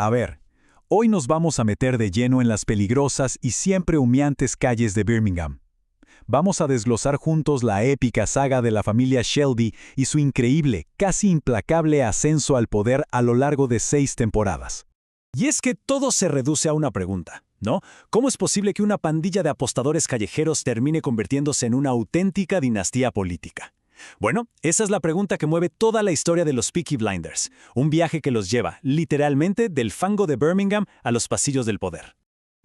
A ver, hoy nos vamos a meter de lleno en las peligrosas y siempre humeantes calles de Birmingham. Vamos a desglosar juntos la épica saga de la familia Shelby y su increíble, casi implacable ascenso al poder a lo largo de 6 temporadas. Y es que todo se reduce a una pregunta, ¿no? ¿Cómo es posible que una pandilla de apostadores callejeros termine convirtiéndose en una auténtica dinastía política? Bueno, esa es la pregunta que mueve toda la historia de los Peaky Blinders, un viaje que los lleva, literalmente, del fango de Birmingham a los pasillos del poder.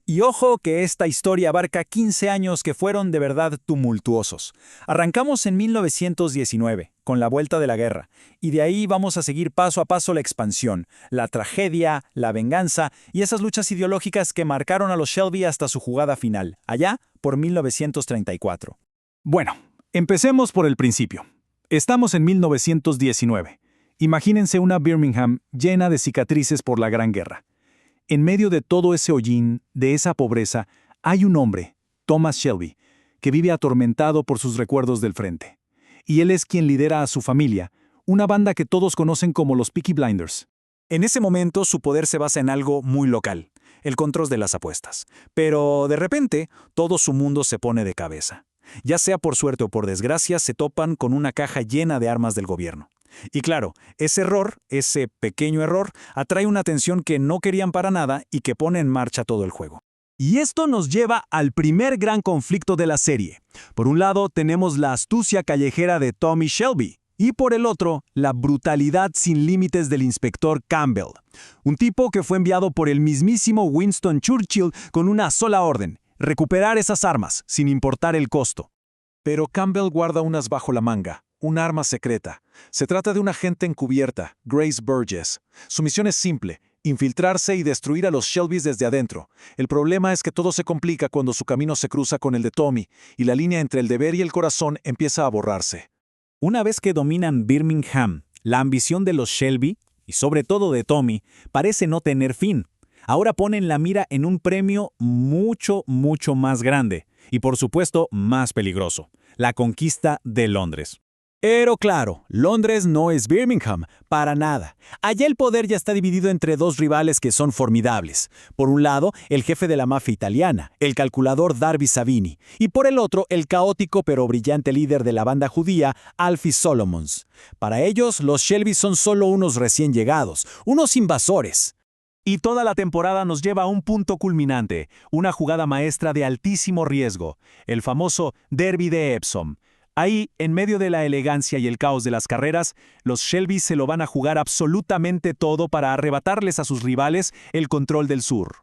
Y ojo que esta historia abarca 15 años que fueron de verdad tumultuosos. Arrancamos en 1919, con la vuelta de la guerra, y de ahí vamos a seguir paso a paso la expansión, la tragedia, la venganza y esas luchas ideológicas que marcaron a los Shelby hasta su jugada final, allá por 1934. Bueno, empecemos por el principio. Estamos en 1919. Imagínense una Birmingham llena de cicatrices por la Gran Guerra. En medio de todo ese hollín, de esa pobreza, hay un hombre, Thomas Shelby, que vive atormentado por sus recuerdos del frente. Y él es quien lidera a su familia, una banda que todos conocen como los Peaky Blinders. En ese momento su poder se basa en algo muy local, el control de las apuestas. Pero de repente, todo su mundo se pone de cabeza. Ya sea por suerte o por desgracia, se topan con una caja llena de armas del gobierno. Y claro, ese error, ese pequeño error, atrae una atención que no querían para nada y que pone en marcha todo el juego. Y esto nos lleva al primer gran conflicto de la serie. Por un lado tenemos la astucia callejera de Tommy Shelby, y por el otro, la brutalidad sin límites del inspector Campbell. Un tipo que fue enviado por el mismísimo Winston Churchill con una sola orden: recuperar esas armas, sin importar el costo. Pero Campbell guarda unas bajo la manga. Un arma secreta. Se trata de una agente encubierta, Grace Burgess. Su misión es simple: infiltrarse y destruir a los Shelbys desde adentro. El problema es que todo se complica cuando su camino se cruza con el de Tommy, y la línea entre el deber y el corazón empieza a borrarse. Una vez que dominan Birmingham, la ambición de los Shelby, y sobre todo de Tommy, parece no tener fin. Ahora ponen la mira en un premio mucho más grande, y por supuesto más peligroso: la conquista de Londres. Pero claro, Londres no es Birmingham, para nada. Allá el poder ya está dividido entre dos rivales que son formidables. Por un lado, el jefe de la mafia italiana, el calculador Darby Savini, y por el otro, el caótico pero brillante líder de la banda judía, Alfie Solomons. Para ellos, los Shelby son solo unos recién llegados, unos invasores. Y toda la temporada nos lleva a un punto culminante, una jugada maestra de altísimo riesgo, el famoso Derby de Epsom. Ahí, en medio de la elegancia y el caos de las carreras, los Shelby se lo van a jugar absolutamente todo para arrebatarles a sus rivales el control del sur.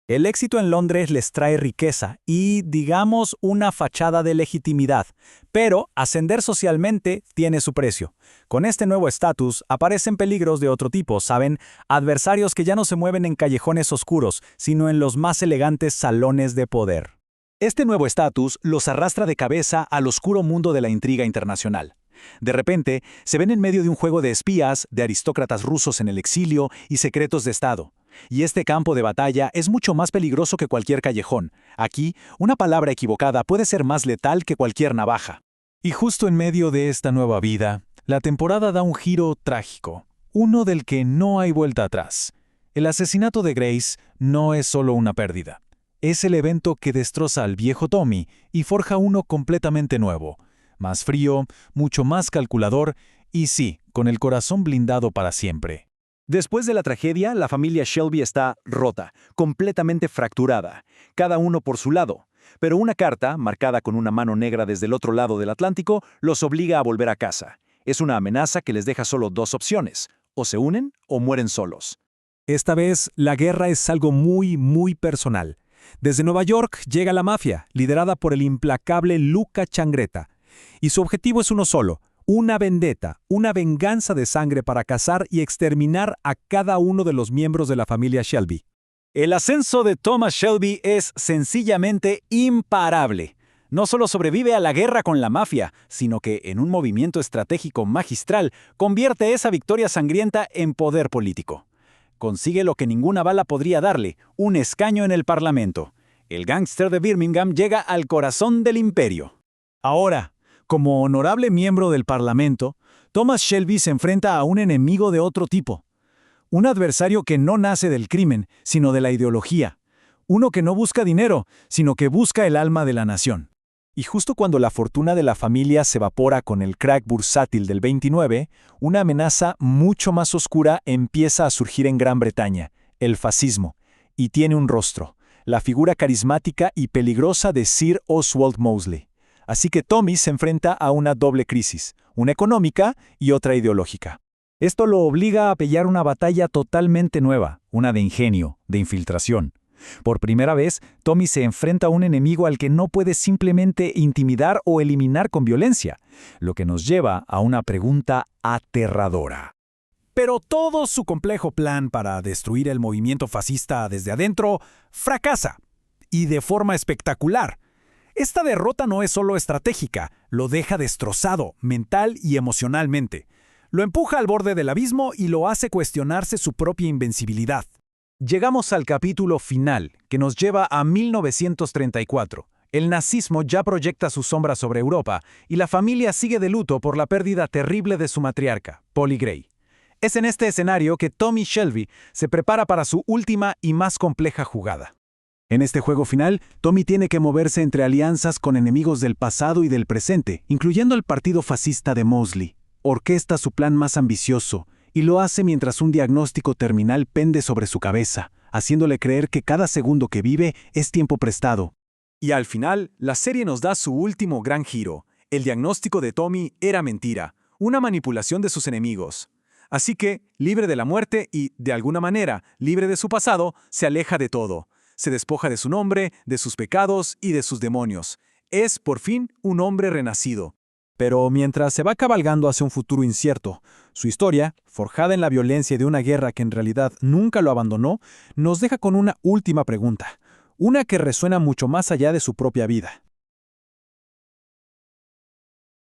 El éxito en Londres les trae riqueza y, digamos, una fachada de legitimidad, pero ascender socialmente tiene su precio. Con este nuevo estatus aparecen peligros de otro tipo, ¿saben? Adversarios que ya no se mueven en callejones oscuros, sino en los más elegantes salones de poder. Este nuevo estatus los arrastra de cabeza al oscuro mundo de la intriga internacional. De repente, se ven en medio de un juego de espías, de aristócratas rusos en el exilio y secretos de Estado. Y este campo de batalla es mucho más peligroso que cualquier callejón. Aquí, una palabra equivocada puede ser más letal que cualquier navaja. Y justo en medio de esta nueva vida, la temporada da un giro trágico, uno del que no hay vuelta atrás. El asesinato de Grace no es solo una pérdida. Es el evento que destroza al viejo Tommy y forja uno completamente nuevo, más frío, mucho más calculador y sí, con el corazón blindado para siempre. Después de la tragedia, la familia Shelby está rota, completamente fracturada, cada uno por su lado. Pero una carta, marcada con una mano negra desde el otro lado del Atlántico, los obliga a volver a casa. Es una amenaza que les deja solo dos opciones: o se unen o mueren solos. Esta vez, la guerra es algo muy personal. Desde Nueva York llega la mafia, liderada por el implacable Luca Changreta. Y su objetivo es uno solo: una vendetta, una venganza de sangre para cazar y exterminar a cada uno de los miembros de la familia Shelby. El ascenso de Thomas Shelby es sencillamente imparable. No solo sobrevive a la guerra con la mafia, sino que, en un movimiento estratégico magistral, convierte esa victoria sangrienta en poder político. Consigue lo que ninguna bala podría darle: un escaño en el Parlamento. El gángster de Birmingham llega al corazón del imperio. Ahora, como honorable miembro del Parlamento, Thomas Shelby se enfrenta a un enemigo de otro tipo. Un adversario que no nace del crimen, sino de la ideología. Uno que no busca dinero, sino que busca el alma de la nación. Y justo cuando la fortuna de la familia se evapora con el crack bursátil del 29, una amenaza mucho más oscura empieza a surgir en Gran Bretaña, el fascismo, y tiene un rostro, la figura carismática y peligrosa de Sir Oswald Mosley. Así que Tommy se enfrenta a una doble crisis, una económica y otra ideológica. Esto lo obliga a pelear una batalla totalmente nueva, una de ingenio, de infiltración. Por primera vez, Tommy se enfrenta a un enemigo al que no puede simplemente intimidar o eliminar con violencia, lo que nos lleva a una pregunta aterradora. Pero todo su complejo plan para destruir el movimiento fascista desde adentro fracasa, y de forma espectacular. Esta derrota no es solo estratégica, lo deja destrozado mental y emocionalmente. Lo empuja al borde del abismo y lo hace cuestionarse su propia invencibilidad. Llegamos al capítulo final, que nos lleva a 1934. El nazismo ya proyecta su sombra sobre Europa y la familia sigue de luto por la pérdida terrible de su matriarca, Polly Gray. Es en este escenario que Tommy Shelby se prepara para su última y más compleja jugada. En este juego final, Tommy tiene que moverse entre alianzas con enemigos del pasado y del presente, incluyendo el partido fascista de Mosley. Orquesta su plan más ambicioso, y lo hace mientras un diagnóstico terminal pende sobre su cabeza, haciéndole creer que cada segundo que vive es tiempo prestado. Y al final, la serie nos da su último gran giro. El diagnóstico de Tommy era mentira, una manipulación de sus enemigos. Así que, libre de la muerte y, de alguna manera, libre de su pasado, se aleja de todo. Se despoja de su nombre, de sus pecados y de sus demonios. Es, por fin, un hombre renacido. Pero mientras se va cabalgando hacia un futuro incierto, su historia, forjada en la violencia de una guerra que en realidad nunca lo abandonó, nos deja con una última pregunta, una que resuena mucho más allá de su propia vida.